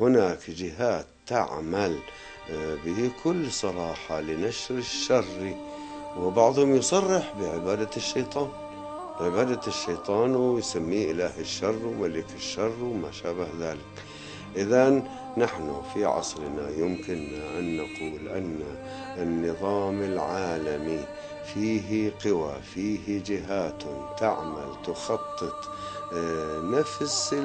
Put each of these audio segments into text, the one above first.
هناك جهات تعمل بكل صراحة لنشر الشر، وبعضهم يصرح بعبادة الشيطان، ويسميه إله الشر وملك الشر وما شابه ذلك. إذن نحن في عصرنا يمكننا أن نقول أن النظام العالمي فيه قوى، فيه جهات تعمل تخطط نفس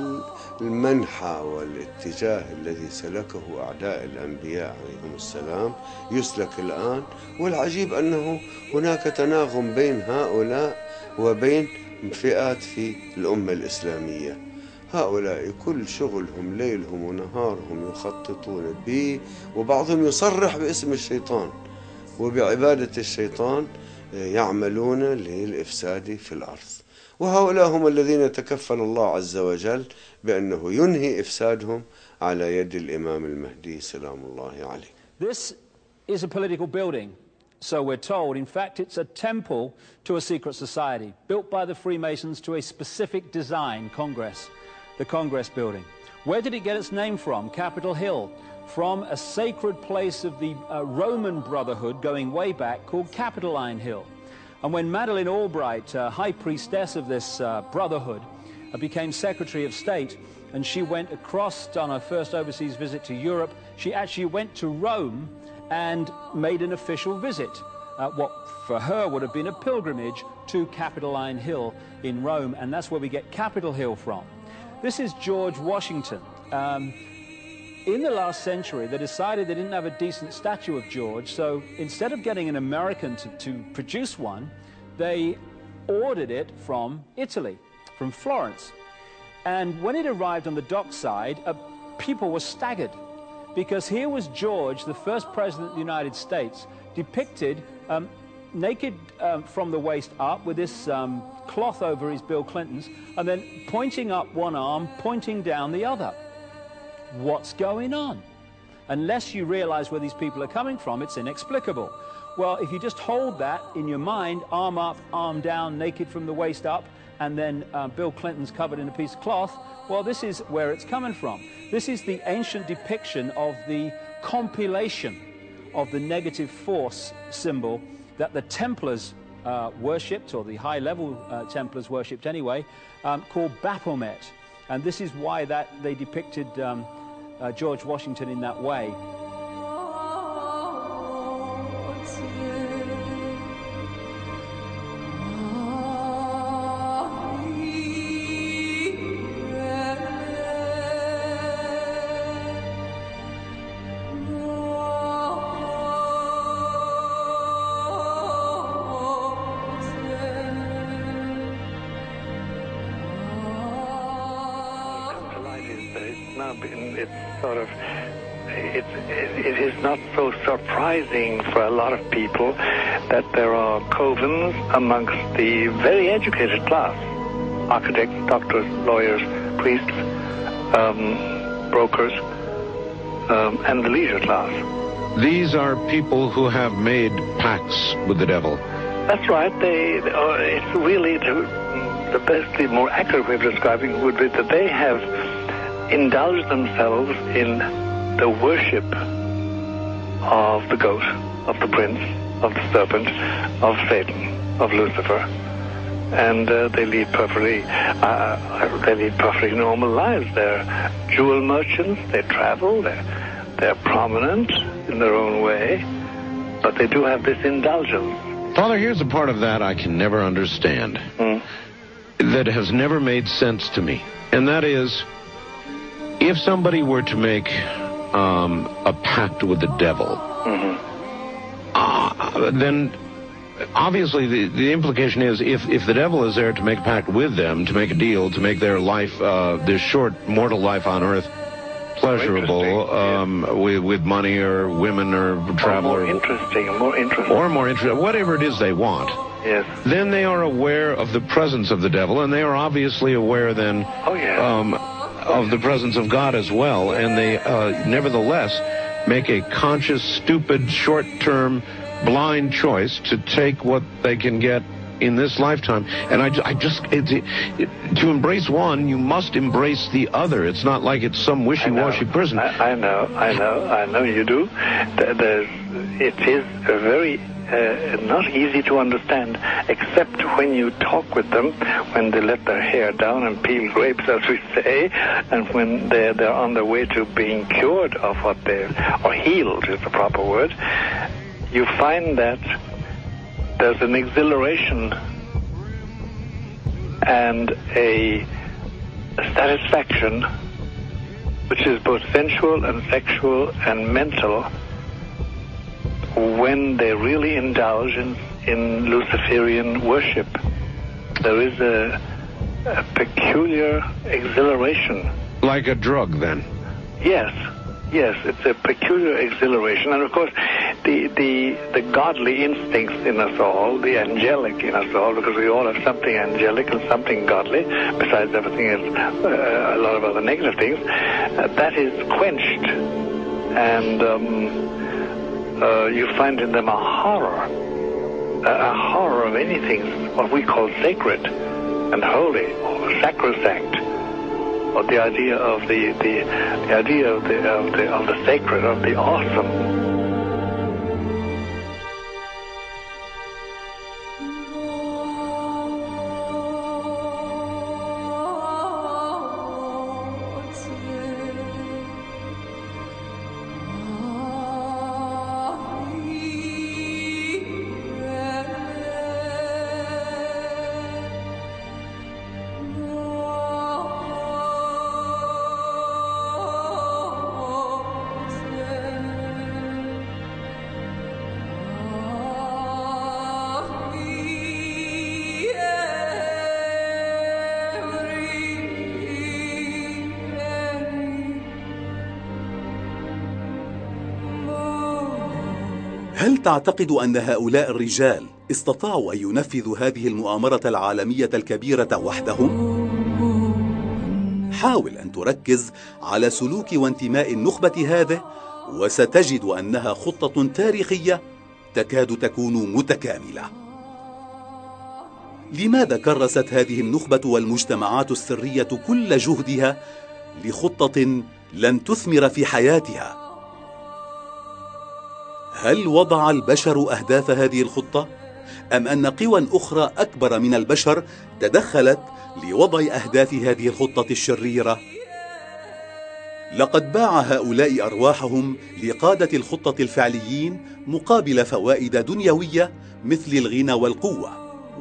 المنحى والاتجاه الذي سلكه أعداء الأنبياء عليهم السلام يسلك الآن. والعجيب أنه هناك تناغم بين هؤلاء وبين فئات في الأمة الإسلامية. هؤلاء كل شغلهم ليلهم ونهارهم يخططون به، وبعضهم يصرح باسم الشيطان وبعبادة الشيطان يعملون للإفساد في الأرض. وهؤلاء هم الذين تكفل الله عز وجل بأنه ينهي إفسادهم على يد الإمام المهدي سلام الله عليه. This is a political building, so we're told. In fact, it's a temple to a secret society built by the Freemasons to a specific design, Congress, the Congress building. Where did it get its name from? Capitol Hill, from a sacred place of the Roman Brotherhood going way back called Capitoline Hill. And when Madeleine Albright, high priestess of this brotherhood, became Secretary of State, and she went across on her first overseas visit to Europe, she actually went to Rome and made an official visit, what for her would have been a pilgrimage to Capitoline Hill in Rome, and that's where we get Capitol Hill from. This is George Washington. In the last century, they decided they didn't have a decent statue of George, so instead of getting an American to produce one, they ordered it from Italy, from Florence. And when it arrived on the dockside, people were staggered, because here was George, the first president of the United States, depicted naked from the waist up with this cloth over his Bill Clinton's, and then pointing up one arm, pointing down the other. What's going on? Unless you realize where these people are coming from, it's inexplicable. Well, if you just hold that in your mind, arm up, arm down, naked from the waist up, and then Bill Clinton's covered in a piece of cloth, well, this is where it's coming from. This is the ancient depiction of the compilation of the negative force symbol that the Templars worshipped, or the high-level Templars worshipped anyway, called Baphomet. And this is why they depicted George Washington in that way. It is not so surprising for a lot of people that there are covens amongst the very educated class: architects, doctors, lawyers, priests, brokers, and the leisure class. These are people who have made pacts with the devil. That's right. It's really the best, the more accurate way of describing it would be that they have indulged themselves in the worship of the goat, of the prince, of the serpent, of Satan, of Lucifer, and they lead perfectly normal lives. They're jewel merchants. They travel. They're prominent in their own way, but they do have this indulgence. Father, here's a part of that I can never understand, that has never made sense to me, and that is, if somebody were to make a pact with the devil, then obviously the implication is if the devil is there to make a pact with them, to make a deal, to make their life, their short mortal life on earth, pleasurable, with money or women or travel, or more interesting, whatever it is they want. Yes. Then they are aware of the presence of the devil, and they are obviously aware then of the presence of God as well, and they nevertheless make a conscious, stupid, short-term, blind choice to take what they can get in this lifetime. And to embrace one, you must embrace the other. It's not like it's some wishy-washy person. I know you do. It is a very not easy to understand, except when you talk with them, when they let their hair down and peel grapes, as we say, and when they're on their way to being cured of or healed is the proper word. You find that there's an exhilaration and a satisfaction which is both sensual and sexual and mental when they really indulge in Luciferian worship. There is a peculiar exhilaration. Like a drug, then? Yes, it's a peculiar exhilaration. And of course, the godly instincts in us all, the angelic in us all, because we all have something angelic and something godly, besides everything else, a lot of other negative things, that is quenched. And you find in them a horror of anything what we call sacred and holy or sacrosanct, or the idea of the idea of the sacred, of the awesome. هل تعتقد أن هؤلاء الرجال استطاعوا أن ينفذوا هذه المؤامرة العالمية الكبيرة وحدهم؟ حاول أن تركز على سلوك وانتماء النخبة هذه، وستجد أنها خطة تاريخية تكاد تكون متكاملة. لماذا كرست هذه النخبة والمجتمعات السرية كل جهدها لخطة لن تثمر في حياتها؟ هل وضع البشر أهداف هذه الخطة؟ أم أن قوى أخرى أكبر من البشر تدخلت لوضع أهداف هذه الخطة الشريرة؟ لقد باع هؤلاء أرواحهم لقادة الخطة الفعليين مقابل فوائد دنيوية مثل الغنى والقوة،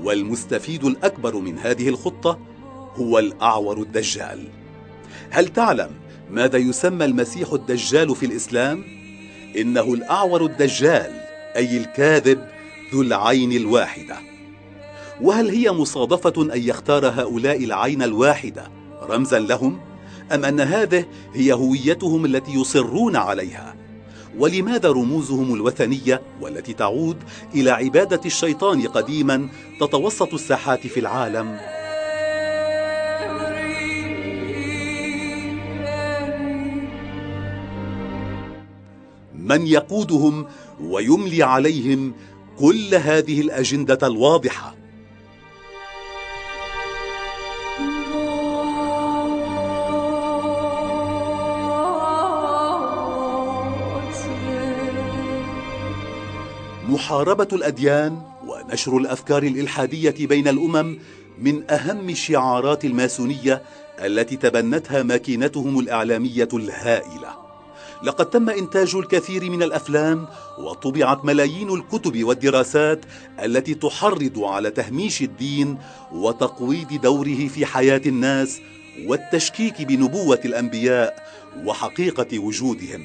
والمستفيد الأكبر من هذه الخطة هو الأعور الدجال. هل تعلم ماذا يسمى المسيح الدجال في الإسلام؟ إنه الأعور الدجال، أي الكاذب ذو العين الواحدة. وهل هي مصادفة أن يختار هؤلاء العين الواحدة رمزا لهم؟ أم أن هذه هي هويتهم التي يصرون عليها؟ ولماذا رموزهم الوثنية والتي تعود إلى عبادة الشيطان قديما تتوسط الساحات في العالم؟ من يقودهم ويملي عليهم كل هذه الأجندة الواضحة؟ محاربة الأديان ونشر الأفكار الإلحادية بين الأمم من أهم شعارات الماسونية التي تبنتها ماكينتهم الإعلامية الهائلة. لقد تم إنتاج الكثير من الأفلام وطبعت ملايين الكتب والدراسات التي تحرض على تهميش الدين وتقويض دوره في حياة الناس والتشكيك بنبوة الأنبياء وحقيقة وجودهم.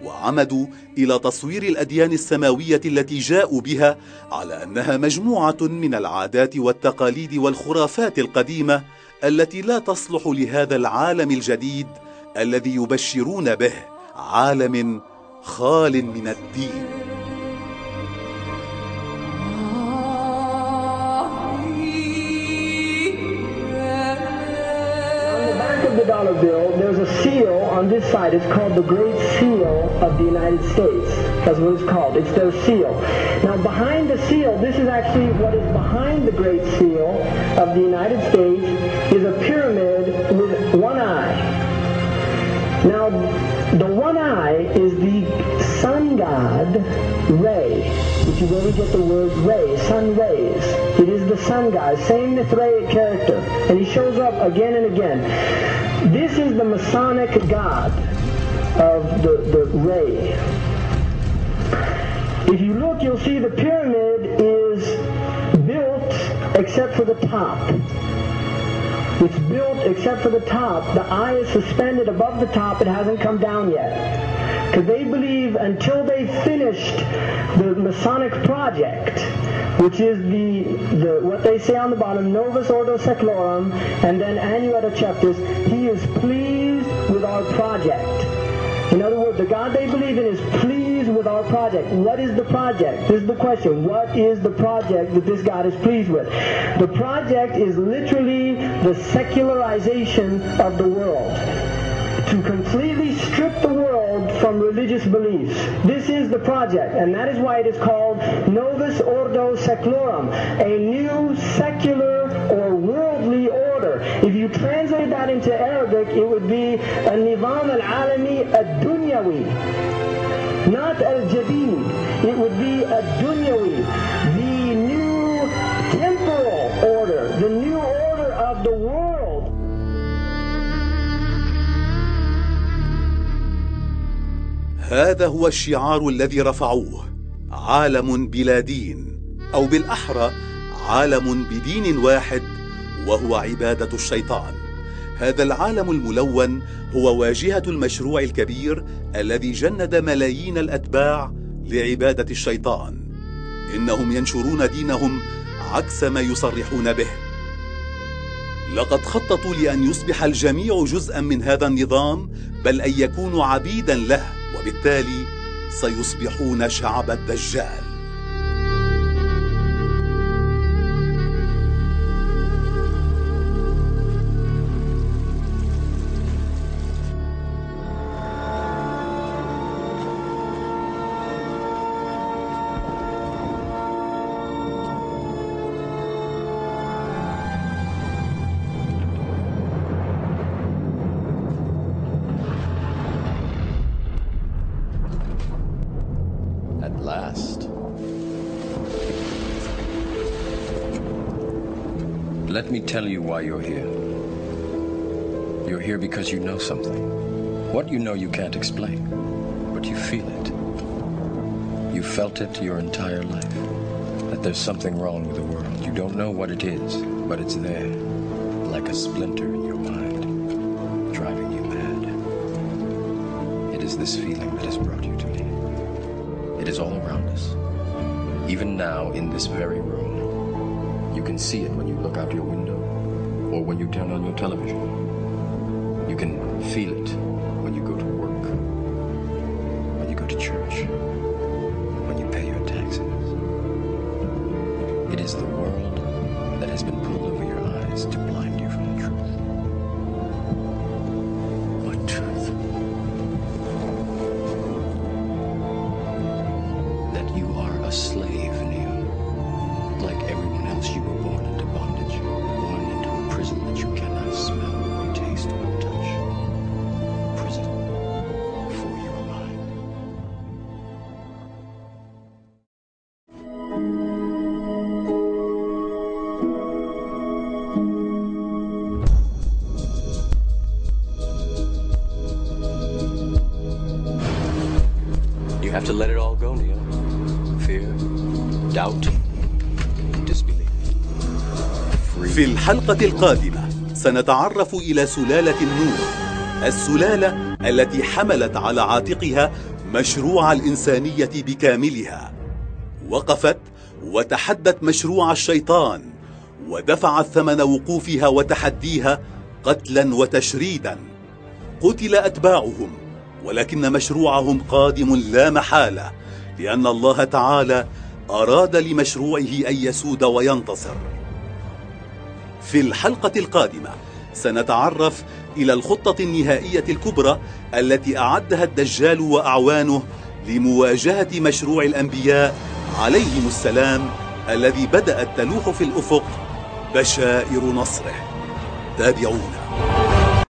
وعمدوا إلى تصوير الأديان السماوية التي جاءوا بها على أنها مجموعة من العادات والتقاليد والخرافات القديمة التي لا تصلح لهذا العالم الجديد الذي يبشرون به، عالم خال من الدين. The bill, there's a seal on this side. It's called the Great Seal of the United States. That's what it's called. It's their seal. Now, behind the seal, this is actually what is behind the Great Seal of the United States, is a pyramid with one eye. Now, the one eye is the sun god, Re, which is where we get the word Re, sun rays. It is the sun god, same Mithraic character, and he shows up again and again. This is the Masonic god of the Re. If you look, you'll see the pyramid is built except for the top. It's built except for the top. The eye is suspended above the top. It hasn't come down yet. Because they believe until they finished the Masonic project, which is the what they say on the bottom, Novus Ordo Seclorum, and then Annuetta Chapters, he is pleased with our project. In other words, the God they believe in is pleased with our project. What is the project? This is the question. What is the project that this God is pleased with? The project is literally the secularization of the world. To completely strip the world from religious beliefs. This is the project, and that is why it is called Novus Ordo Seclorum, a new secular or worldly order. If you translate that into Arabic, it would be a Nizam al-Alami ad-Dunyawi, not al-Jadid. It would be ad-Dunyawi, the new temporal order, the new order of the world. هذا هو الشعار الذي رفعوه، عالم بلا دين، أو بالأحرى عالم بدين واحد وهو عبادة الشيطان. هذا العالم الملون هو واجهة المشروع الكبير الذي جند ملايين الأتباع لعبادة الشيطان. إنهم ينشرون دينهم عكس ما يصرحون به. لقد خططوا لأن يصبح الجميع جزءا من هذا النظام، بل أن يكونوا عبيدا له، وبالتالي سيصبحون شعب الدجال. Let me tell you why you're here. You're here because you know something. What you know you can't explain, but you feel it. You felt it your entire life, that there's something wrong with the world. You don't know what it is, but it's there, like a splinter in your mind, driving you mad. It is this feeling that has brought you to me. It is all around us. Even now, in this very room. You can see it when you look out your window or when you turn on your television. You can feel it when you go to work, when you go to church, when you pay your taxes. It is the world that has been pulled over your eyes to blind you from the truth. What truth? That you are a slave, Neo. Like everyone else, you were born into bondage, born into a prison that you cannot smell or taste or touch. Prison for your mind. You have to let it all go, Neo. Fear, doubt. في الحلقة القادمة سنتعرف إلى سلالة النور، السلالة التي حملت على عاتقها مشروع الإنسانية بكاملها، وقفت وتحدت مشروع الشيطان ودفعت ثمن وقوفها وتحديها قتلا وتشريدا. قتل أتباعهم، ولكن مشروعهم قادم لا محالة، لأن الله تعالى أراد لمشروعه أن يسود وينتصر. في الحلقة القادمة سنتعرف إلى الخطة النهائية الكبرى التي أعدها الدجال وأعوانه لمواجهة مشروع الأنبياء عليهم السلام، الذي بدأت تلوح في الأفق بشائر نصره. تابعونا.